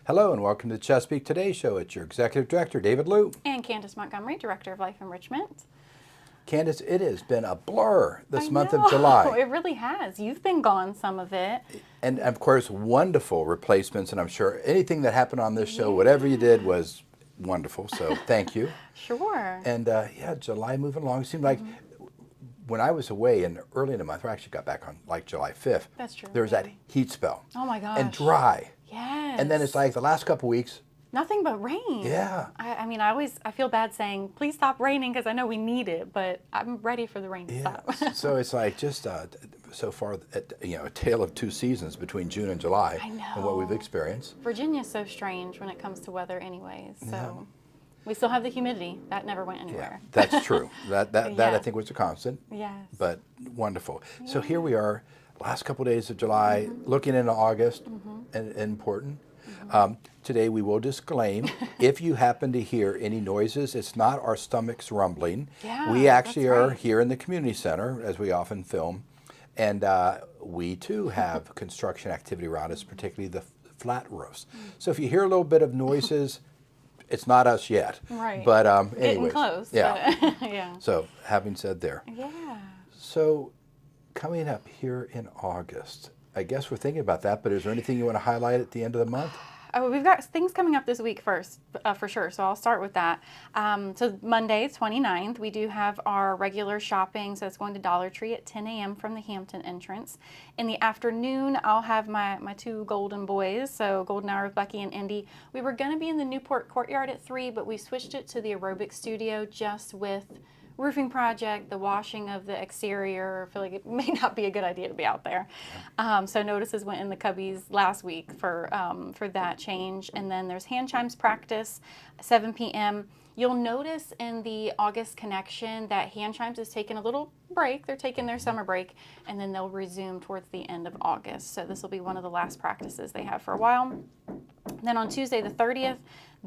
Hello and welcome to the Chesapeake Today Show. It's your Executive Director, David Liu. And Candace Montgomery, Director of Life Enrichment. Candace, it has been a blur this month of I know. July. It really has. You've been gone some of it. And of course, wonderful replacements. And I'm sure anything that happened on this show, whatever you did was wonderful. So thank you. Sure. And July moving along. It seemed like when I was away early in the month, I actually got back on like July 5th. That's true. There was that heat spell. Oh my gosh. And dry. Yes. And then it's like the last couple weeks. Nothing but rain. Yeah. I mean, I feel bad saying, please stop raining because I know we need it, but I'm ready for the rain to stop. So it's like just so far, a tale of two seasons between June and July. I know. And what we've experienced. Virginia's so strange when it comes to weather anyways. So we still have the humidity. That never went anywhere. Yeah, that's true. That I Yes. think was a constant. Yes. But wonderful. So here we are, last couple of days of July, looking into August, and important. Today we will disclaim, if you happen to hear any noises, it's not our stomachs rumbling. Yeah, We actually that's are right. here in the community center, as we often film, and we too have construction activity around us, particularly the flat roofs. So if you hear a little bit of noises, it's not us yet. Right. But Getting anyways, close. yeah. But, yeah. So having said there, Yeah. so coming up here in August, I guess we're thinking about that, but is there anything you want to highlight at the end of the month? Oh, we've got things coming up this week first, for sure. So I'll start with that. So Monday, 29th, we do have our regular shopping. So it's going to Dollar Tree at 10 a.m. from the Hampton entrance. In the afternoon, I'll have my two golden boys, so Golden Hour with Bucky and Indy. We were going to be in the Newport Courtyard at 3, but we switched it to the aerobic studio just with roofing project, the washing of the exterior. I feel like it may not be a good idea to be out there. So notices went in the cubbies last week for that change. And then there's hand chimes practice, 7 p.m. You'll notice in the August connection that hand chimes is taking a little break. They're taking their summer break, and then they'll resume towards the end of August. So this will be one of the last practices they have for a while. Then on Tuesday the 30th,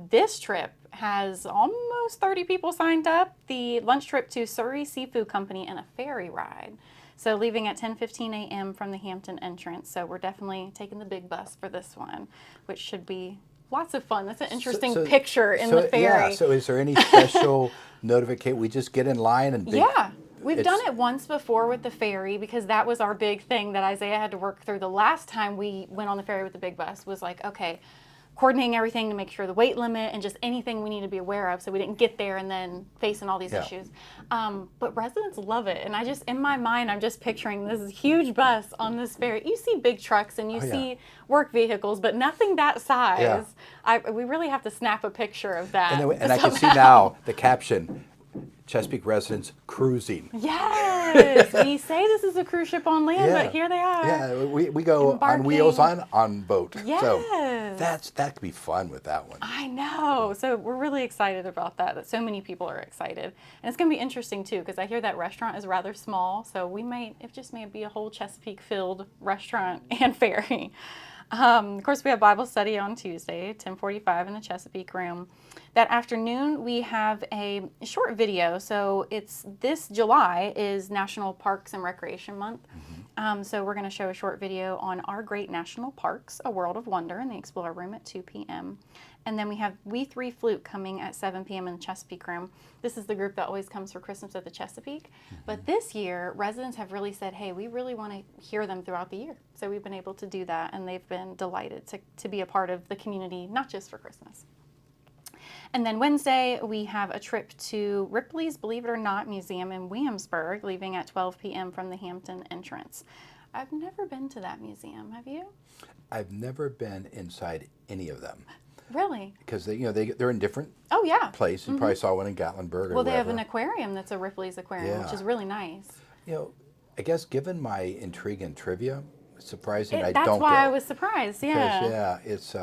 this trip has almost 30 people signed up. The lunch trip to Surrey Seafood Company and a ferry ride. So leaving at 10:15 a.m. from the Hampton entrance. So we're definitely taking the big bus for this one, which should be lots of fun. That's an interesting picture in the ferry. Yeah, so is there any special notification? We just get in line and Yeah. We've done it once before with the ferry because that was our big thing that Isaiah had to work through. The last time we went on the ferry with the big bus was like, okay, coordinating everything to make sure the weight limit and just anything we need to be aware of so we didn't get there and then facing all these issues. But residents love it. And in my mind, I'm just picturing this huge bus on this ferry. You see big trucks and you see work vehicles, but nothing that size. We really have to snap a picture of that. And I can see now the caption, Chesapeake residents cruising. Yes, we say this is a cruise ship on land, but here they are. Yeah, we go Embarking. on wheels on boat. Yes. So that could be fun with that one. I know. So we're really excited about that so many people are excited. And it's going to be interesting too because I hear that restaurant is rather small. So it just may be a whole Chesapeake filled restaurant and ferry. Of course, we have Bible study on Tuesday, 10:45 in the Chesapeake room. That afternoon, we have a short video. So this July is National Parks and Recreation Month. So we're going to show a short video on our great national parks, A World of Wonder in the Explorer Room at 2 p.m. And then we have We Three Flute coming at 7 p.m. in the Chesapeake Room. This is the group that always comes for Christmas at the Chesapeake. But this year, residents have really said, hey, we really want to hear them throughout the year. So we've been able to do that, and they've been delighted to be a part of the community, not just for Christmas. And then Wednesday, we have a trip to Ripley's Believe It or Not Museum in Williamsburg, leaving at 12 p.m. from the Hampton entrance. I've never been to that museum. Have you? I've never been inside any of them. Really? Because they're in different places. You probably saw one in Gatlinburg or Well, they have wherever. an aquarium that's a Ripley's aquarium, which is really nice. I guess given my intrigue and trivia, it's surprising I That's don't why go. I was surprised, yeah. Because, it's,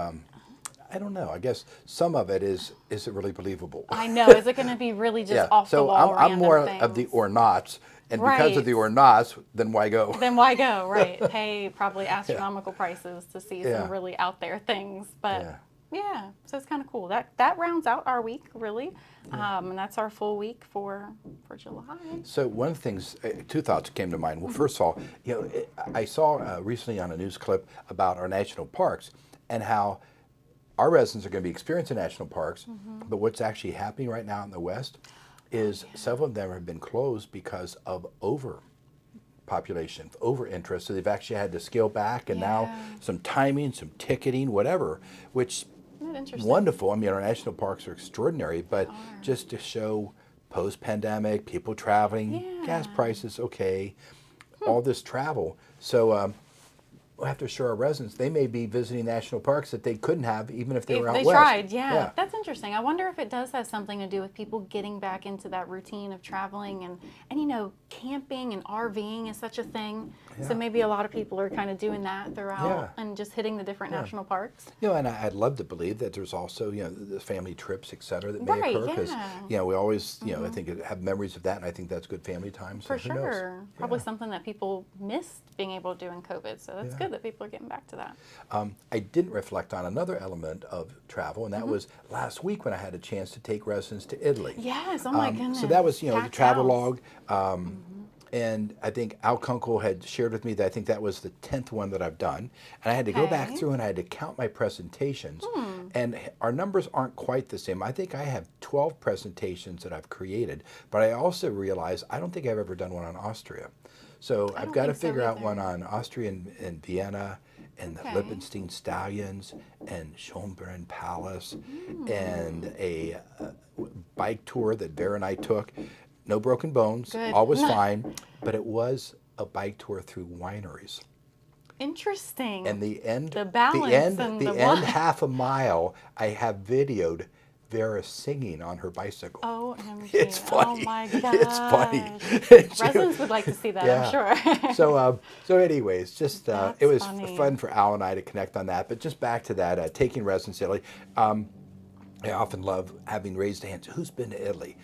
I don't know. I guess some of it is it really believable? I know. Is it going to be really just off the wall? So I'm more things? of the or nots. And because of the or nots, then why go? Then why go, right? Pay probably astronomical prices to see some really out there things. But yeah, so it's kind of cool. That rounds out our week, really. And that's our full week for July. So one of the things, two thoughts came to mind. Well, first of all, I saw recently on a news clip about our national parks and how our residents are going to be experiencing national parks, but what's actually happening right now in the West is several of them have been closed because of overpopulation, over interest. So they've actually had to scale back, and now some timing, some ticketing, whatever, which Isn't that interesting? wonderful. I mean, our national parks are extraordinary, but just to show post-pandemic, people traveling, gas prices, okay, all this travel. So we'll have to show our residents they may be visiting national parks that they couldn't have even if they were out They west. tried, yeah. That's interesting. I wonder if it does have something to do with people getting back into that routine of traveling and you know, camping and RVing is such a thing. So maybe a lot of people are kind of doing that throughout and just hitting the different national parks. You know, and I'd love to believe that there's also, you know, the family trips, et cetera, that may occur. Because, you know, we always, you know, I think have memories of that, and I think that's good family time. So For who knows? sure. Probably something that people missed being able to do in COVID. So that's good that people are getting back to that. I didn't reflect on another element of travel, and that was last week when I had a chance to take residents to Italy. Yes, oh my goodness. So that was, you know, the Packed travel house. log. And I think Al Kunkel had shared with me that I think that was the 10th one that I've done. And I had to go back Okay. through and I had to count my presentations. And our numbers aren't quite the same. I think I have 12 presentations that I've created, but I also realized I don't think I've ever done one on Austria. So I've don't got to think so figure out either. one on Austria and Vienna, and the Okay. Liechtenstein Stallions, and Schönbrunn Palace, and a bike tour that Vera and I took. No broken bones, Good. all was fine, but it was a bike tour through wineries. Interesting. And the end, The balance and the the end what? half a mile, I have videoed Vera singing on her bicycle. OMG. It's funny. Oh my It's funny. gosh. Residents would like to see that, I'm sure. So anyways, just it That's was funny. fun for Al and I to connect on that. But just back to that, taking residents to Italy. I often love having raised hands. Who's been to Italy?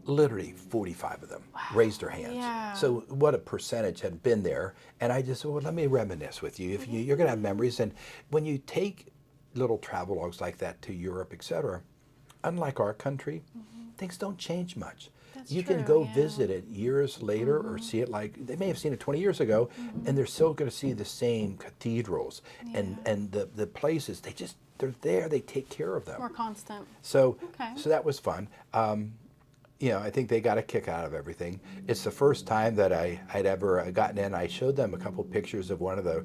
Literally 45 of them raised their hands. Yeah. So what a percentage had been there. And I just said, well, let me reminisce with you. If you're going to have memories, and when you take little travel logs like that to Europe, et cetera, unlike our country, things don't change much. That's You can true, go yeah. visit it years later or see it like, they may have seen it 20 years ago, and they're still going to see the same cathedrals and the places. They're there, they take care of them. More constant. So, Okay. so that was fun. You know, I think they got a kick out of everything. It's the first time that I'd ever gotten in. I showed them a couple pictures of one of the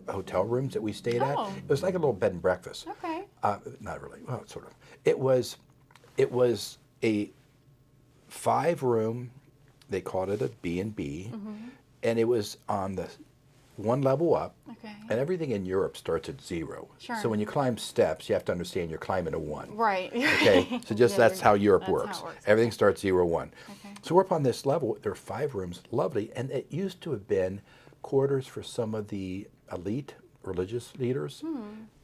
hotel rooms that we stayed at. Oh. It was like a little bed and breakfast. Okay. Not really. Well, sort of. It was a 5-room. They called it a B&B, and it was on the one level up. Okay. And everything in Europe starts at 0. Sure. So when you climb steps, you have to understand you're climbing a 1. Right. Okay, so just Yeah, that's how Europe that's how it works. works. Everything starts 0, 1. Okay. So we're up on this level. There are 5 rooms, lovely, and it used to have been quarters for some of the elite religious leaders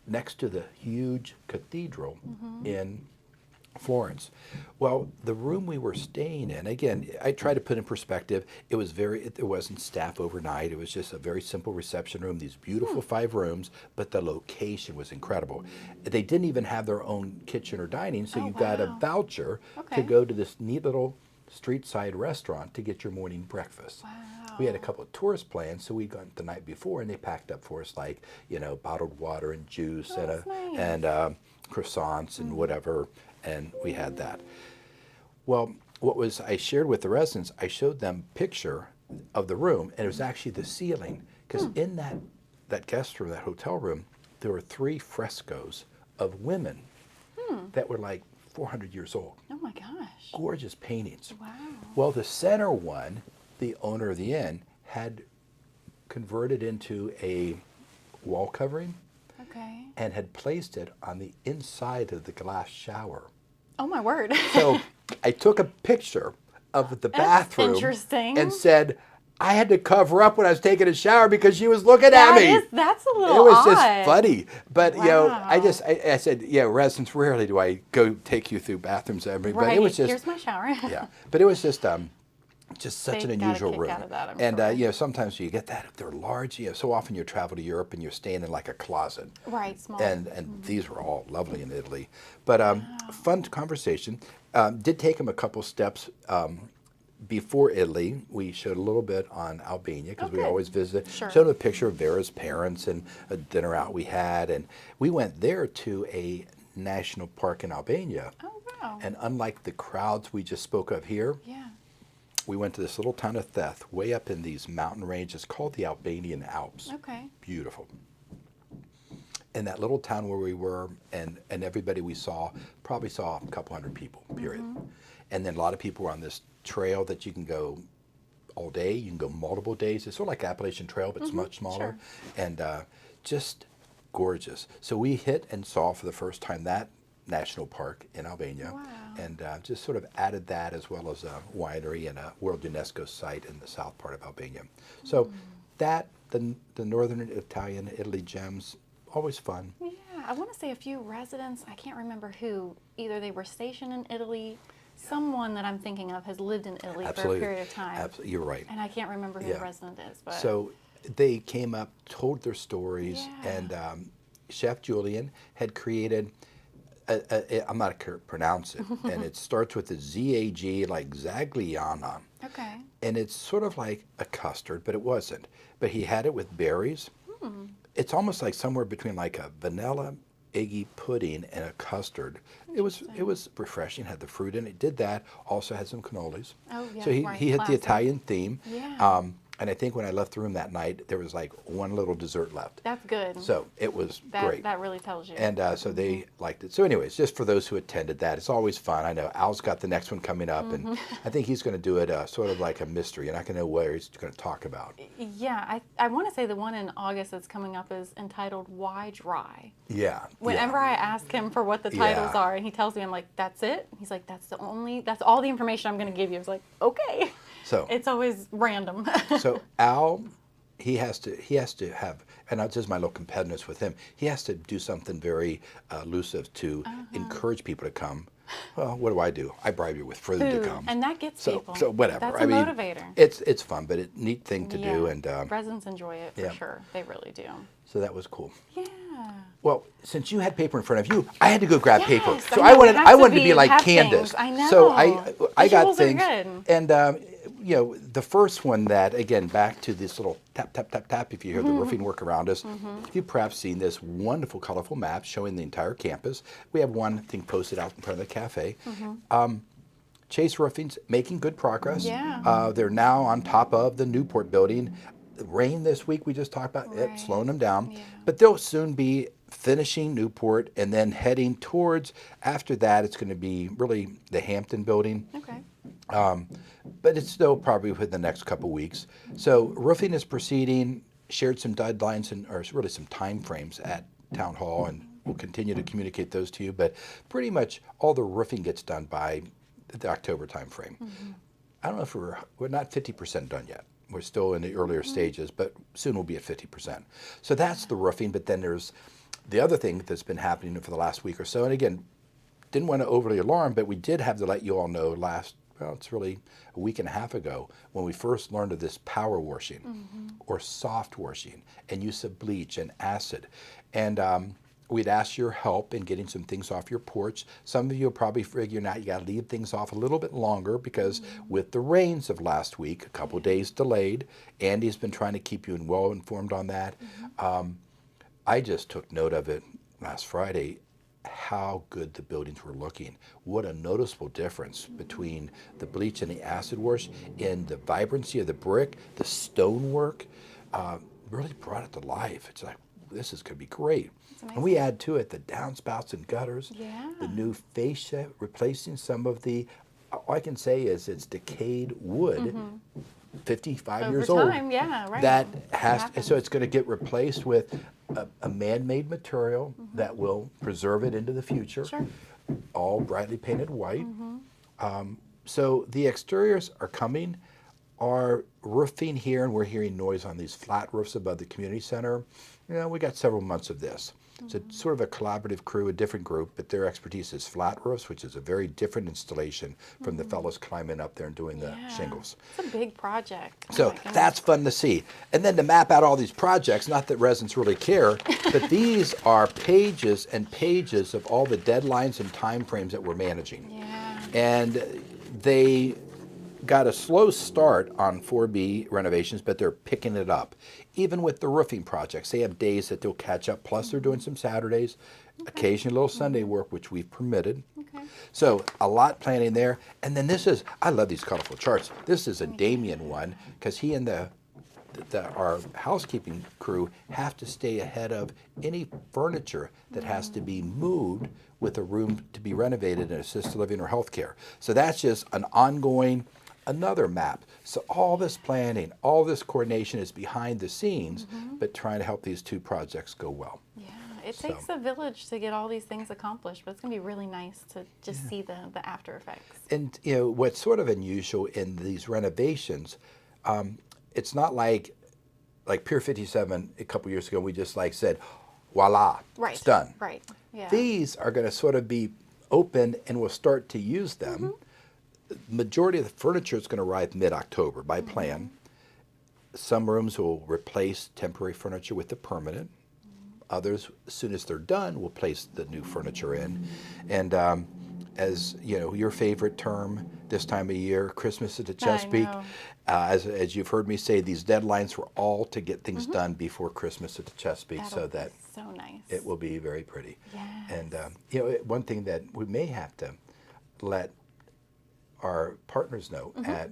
next to the huge cathedral in Florence. Well, the room we were staying in, again, I try to put in perspective, it wasn't staff overnight. It was just a very simple reception room, these beautiful 5 rooms, but the location was incredible. They didn't even have their own kitchen or dining, so Oh, you got a wow. voucher to Okay. go to this neat little street side restaurant to get your morning breakfast. Wow. We had a couple of tourist plans, so we'd gone the night before, and they packed up for us like, you know, bottled water and juice Oh, that's nice. and croissants and whatever, and we had that. Well, I shared with the residents, I showed them picture of the room, and it was actually the ceiling, because in that guest room, that hotel room, there were 3 frescoes of women that were like 400 years old. Oh my gosh. Gorgeous paintings. Wow. Well, the center one, the owner of the inn had converted into a wall covering Okay. and had placed it on the inside of the glass shower. Oh my word. So I took a picture of the bathroom interesting. and said, I had to cover up when I was taking a shower because she was looking at me. That's a little It was odd. just funny. But, you know, I Wow. said, yeah, residents, rarely do I go take you through bathrooms. But Right. it was just, Here's my shower. yeah. But it was just such They an got a unusual kick room. out of that, I'm and sure. you know, sometimes you get that if they're large. You know, so often you travel to Europe and you're staying in like a closet. Right. Small. And these were all lovely in Italy. But fun conversation. Did take them a couple steps before Italy. We showed a little bit on Albania because we Okay. always visit. Sure. Showed them a picture of Vera's parents and a dinner out we had. And we went there to a national park in Albania. Oh, wow. And unlike the crowds we just spoke of here, Yeah. we went to this little town of Theth, way up in these mountain ranges called the Albanian Alps. Okay. Beautiful. In that little town where we were, and everybody we saw, probably saw a couple hundred people, period. And then a lot of people were on this trail that you can go all day. You can go multiple days. It's sort of like Appalachian Trail, but it's much smaller. Sure. And just gorgeous. So we hit and saw for the first time that national park in Albania. Wow. And just sort of added that, as well as a winery and a World UNESCO site in the south part of Albania. So that, the northern Italian, Italy gems, always fun. Yeah, I want to say a few residents, I can't remember who, either they were stationed in Italy, someone that I'm thinking of has lived in Italy for a period of time. Absolutely, you're right. And I can't remember who the resident is. But So they came up, told their stories, Yeah. and Chef Julian had created, I'm not going to pronounce it, and it starts with a Z-A-G, like Zagliana. Okay. And it's sort of like a custard, but it wasn't. But he had it with berries. It's almost like somewhere between like a vanilla eggy pudding and a custard. It was refreshing, had the fruit in it. Did that, also had some cannolis. Oh, yeah, So he right, hit the classic. Italian theme. Yeah. And I think when I left the room that night, there was like one little dessert left. That's good. So it was great. That really tells you. And so they liked it. So anyways, just for those who attended that, it's always fun. I know Al's got the next one coming up, and I think he's going to do it sort of like a mystery. You're not going to know what he's going to talk about. Yeah, I want to say the one in August that's coming up is entitled Why Dry? Yeah. Whenever I ask him for what the titles Yeah. are, and he tells me, I'm like, that's it? He's like, that's all the information I'm going to give you. I was like, okay. So It's always random. So Al, he has to have, and this is my little competitiveness with him. He has to do something very elusive to encourage people to come. Well, what do? I bribe you with food to come. And that gets people. So whatever. That's I a mean, motivator. It's fun, but a neat thing to do, Yeah. and Residents enjoy it for yeah. sure. They really do. so that was cool. Yeah. Well, since you had paper in front of you, I had to go grab paper. Yes, So I know, I wanted to be like have Candace. things. I know. So I got Visuals are things, good. and the first one that, again, back to this little tap tap tap tap. If you hear the roofing work around us, you've perhaps seen this wonderful, colorful map showing the entire campus. We have one thing posted out in front of the cafe. Chase Roofing's making good progress. Yeah. They're now on top of the Newport building. The rain this week we just talked about, it Right. slowing them down. Yeah. But they'll soon be finishing Newport and then heading towards, after that, it's going to be really the Hampton building. Okay. But it's still probably within the next couple weeks. So roofing is proceeding, shared some deadlines or really some time frames at Town Hall, and we'll continue to communicate those to you. But pretty much all the roofing gets done by the October time frame. I don't know if we're not 50% done yet. We're still in the earlier stages, but soon we'll be at 50%. So that's the roofing, but then there's the other thing that's been happening for the last week or so. And again, didn't want to overly alarm, but we did have to let you all know it's really a week and a half ago when we first learned of this power washing or soft washing and use of bleach and acid. And we'd ask your help in getting some things off your porch. Some of you are probably figuring out you got to leave things off a little bit longer because with the rains of last week, a couple days delayed, Andy's been trying to keep you well informed on that. I just took note of it last Friday, how good the buildings were looking. What a noticeable difference between the bleach and the acid wash in the vibrancy of the brick, the stonework, really brought it to life. It's like, this is going to be great. And we add to it the downspouts and gutters, Yeah. the new fascia, replacing some of the, all I can say is it's decayed wood, 55 Over years time, old. yeah, right. That Happens. so it's going to get replaced with a man-made material that will preserve it into the future. Sure. All brightly painted white. So the exteriors are coming. Our roofing here, and we're hearing noise on these flat roofs above the community center. We got several months of this. It's sort of a collaborative crew, a different group, but their expertise is flat roofs, which is a very different installation from the fellows climbing up there and doing the shingles. It's a big project. Oh So my goodness. that's fun to see. And then to map out all these projects, not that residents really care, but these are pages and pages of all the deadlines and time frames that we're managing. Yeah. And they got a slow start on 4B renovations, but they're picking it up. Even with the roofing projects, they have days that they'll catch up, plus they're doing some Saturdays, occasionally a little Sunday work, which we've permitted. Okay. So a lot planning there. And then this is, I love these colorful charts. This is a Damien one, because he and our housekeeping crew have to stay ahead of any furniture that has to be moved with a room to be renovated in assisted living or healthcare. So that's just an ongoing, another map. So all this planning, all this coordination is behind the scenes, but trying to help these two projects go well. Yeah, it takes a village to get all these things accomplished, but it's going to be really nice to just see the after effects. And you know what's sort of unusual in these renovations, it's not like Pier 57 a couple years ago. We just said, voila, Right. it's done. Right. Yeah. These are going to sort of be open, and we'll start to use them. Majority of the furniture is going to arrive mid-October by plan. Some rooms will replace temporary furniture with the permanent. Others, as soon as they're done, will place the new furniture in. And as you know, your favorite term this time of year, Christmas at the Chesapeake. know. As you've heard me say, these deadlines were all to get things done before Christmas at the Chesapeake, so That'll that be so nice. it will be very pretty. Yes. And you know, one thing that we may have to let our partners know at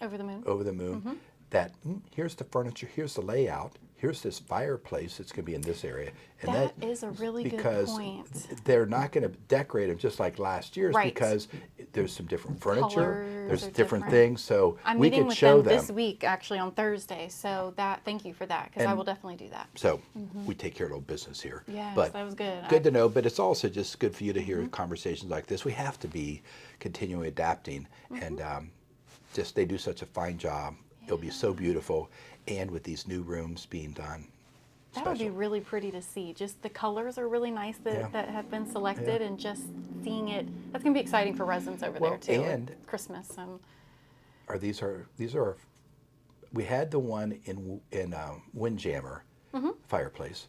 Over the moon. Over the Moon that here's the furniture, here's the layout, here's this fireplace that's going to be in this area. And That is a really good because point. they're not going to decorate them just like last year's, Right. because there's some different furniture, Colors there's are different different. things, so I'm we meeting could with show them them. this week, actually on Thursday. So thank you for that, because I And- will definitely do that. So we take care of a little business here. Yes, but that was good. Good to know, but it's also just good for you to hear conversations like this. We have to be continually adapting, and just they do such a fine job. It'll be so beautiful, and with these new rooms being done, That would be special. really pretty to see. Just the colors are really nice that, Yeah. that have been selected, and just seeing it, that's going to be exciting for residents over Well, there too. at and- Christmas. These are we had the one in Windjammer fireplace.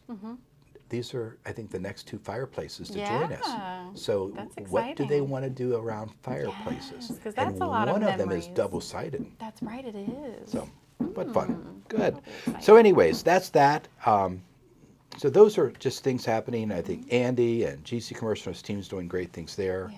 These are, I think, the next two fireplaces to join Yeah, us. So that's what do they exciting. want to do around fireplaces? Yes, 'cause that's and a lot of one of them is memories. double-sided. That's right, it is. So, but fun. Good. exciting. So anyways, that's that. So those are just things happening. I think Andy and GC Commercial and his team's doing great things there.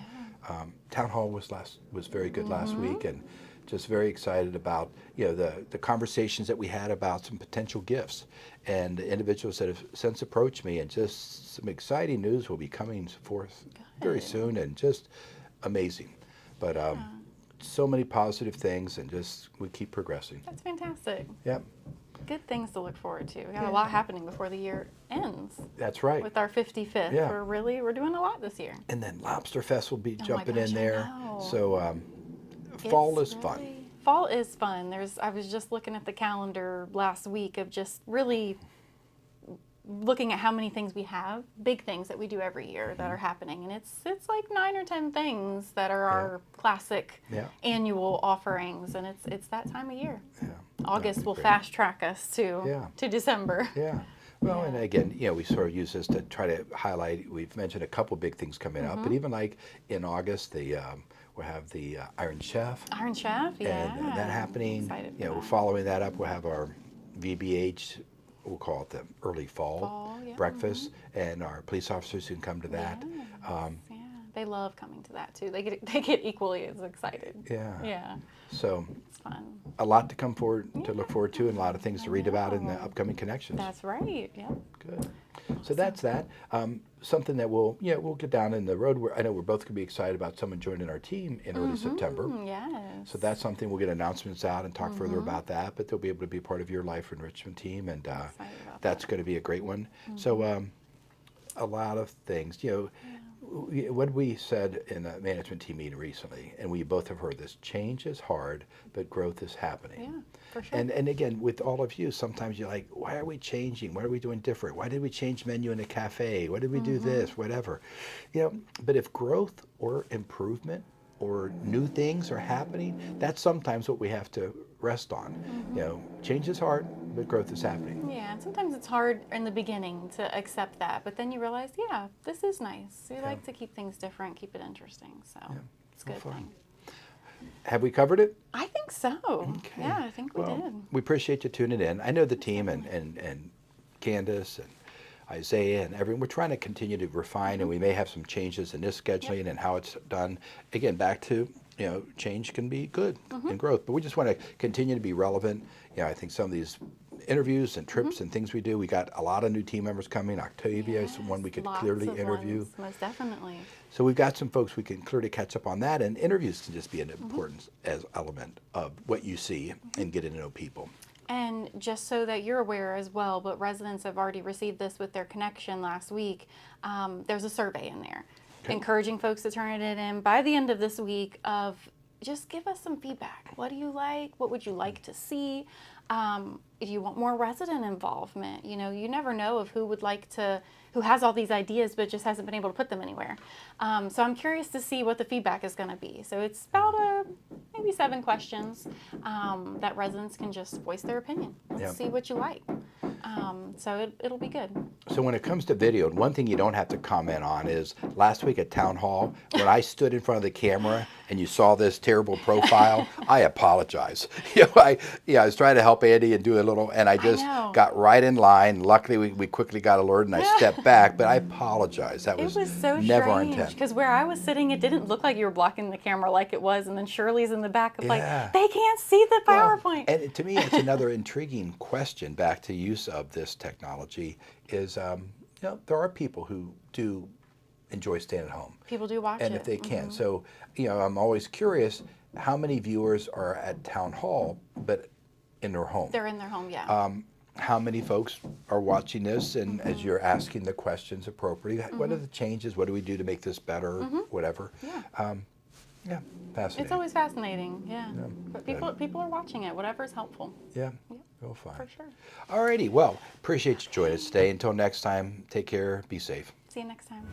Town Hall was very good last week, and just very excited about the conversations that we had about some potential gifts, and the individuals that have since approached me, and just some exciting news will be coming forth very soon, and just amazing. But so many positive things, and just we keep progressing. That's fantastic. Yep, Good things to look forward to. We got a lot happening before the year ends. that's right. With our 55th, Yeah. we're doing a lot this year. And then Lobster Fest will be Oh my jumping gosh, in I there. know. So fall It's is fun. really- Fall is fun. I was just looking at the calendar last week of just really looking at how many things we have, big things that we do every year that are happening, and it's like 9 or 10 things that are our classic Yeah. annual offerings, and it's that time of year. Yeah. August be will great. fast track us to Yeah. December. Yeah. Well, and again, we sort of use this to try to highlight. We've mentioned a couple big things coming up, but even like in August, we'll have the Iron Chef, Iron Chef, yeah. and that happening. Excited for We're that. following that up. We'll have our VBH. We'll call it the early fall yeah, breakfast, and our police officers can come to that. Yeah, they love coming to that too. They get equally as excited. Yeah. Yeah, So it's fun. a lot to come forward to look forward to, and a lot of things to read about in the know. upcoming connections. That's right. Yeah. Good. So that's that. Something that we'll get down in the road. I know we're both going to be excited about someone joining our team in early September. Yes. So that's something we'll get announcements out and talk further about that. But they'll be able to be part of your life enrichment team, and about that's going to be a great one. So a lot of things. What we said in a management team meeting recently, and we both have heard this: change is hard, but growth is happening. Yeah, for sure. And again, with all of you, sometimes you're like, why are we changing? What are we doing different? Why did we change menu in a cafe? Why did we do this? Whatever. But if growth or improvement or new things are happening, that's sometimes what we have to rest on. Change is hard, but growth is happening. Yeah, and sometimes it's hard in the beginning to accept that, but then you realize, yeah, this is nice. We like to keep things different, keep it interesting, so it's a Well, good fun. thing. Have we covered it? I think so. Okay. Yeah, I think we Well, did. we appreciate you tuning in. I know the team and Candace and Isaiah and everyone, we're trying to continue to refine, and we may have some changes in this scheduling and how it's done. Again, back to, change can be good in growth, but we just want to continue to be relevant. I think some of these interviews and trips and things we do, we got a lot of new team members coming. Octavia is one we could Lots clearly of interview. ones, most definitely. So we've got some folks we can clearly catch up on that, and interviews can just be an important as element of what you see and getting to know people. And just so that you're aware as well, but residents have already received this with their connection last week, there's a survey in there encouraging folks to turn it in by the end of this week of just give us some feedback. What do you like? What would you like to see? If you want more resident involvement, you never know of who has all these ideas but just hasn't been able to put them anywhere. So I'm curious to see what the feedback is going to be. So it's about maybe 7 questions that residents can just voice their opinion. Let's see what you like. So it'll be good. So when it comes to video, and one thing you don't have to comment on is last week at Town Hall, when I stood in front of the camera and you saw this terrible profile, I apologize. I was trying to help Andy and do a little, and I just got right in line. Luckily, we quickly got alerted and I stepped back, but I apologize. That was so never our strange intent. because where I was sitting, it didn't look like you were blocking the camera like it was, and then Shirley's in the back of Yeah. they can't see the PowerPoint. And to me, it's another intriguing question back to use of this technology is, there are people who do enjoy staying at home. People do watch it. And if they can. So, I'm always curious how many viewers are at Town Hall, but in their home. They're in their home, yeah. How many folks are watching this, and as you're asking the questions appropriately, what are the changes? What do we do to make this better? Whatever. Yeah. Fascinating. It's always fascinating, yeah. But people are watching it, whatever's helpful. Yeah, we'll find. For sure. Alrighty, well, appreciate you joining us today. Until next time, take care, be safe. See you next time.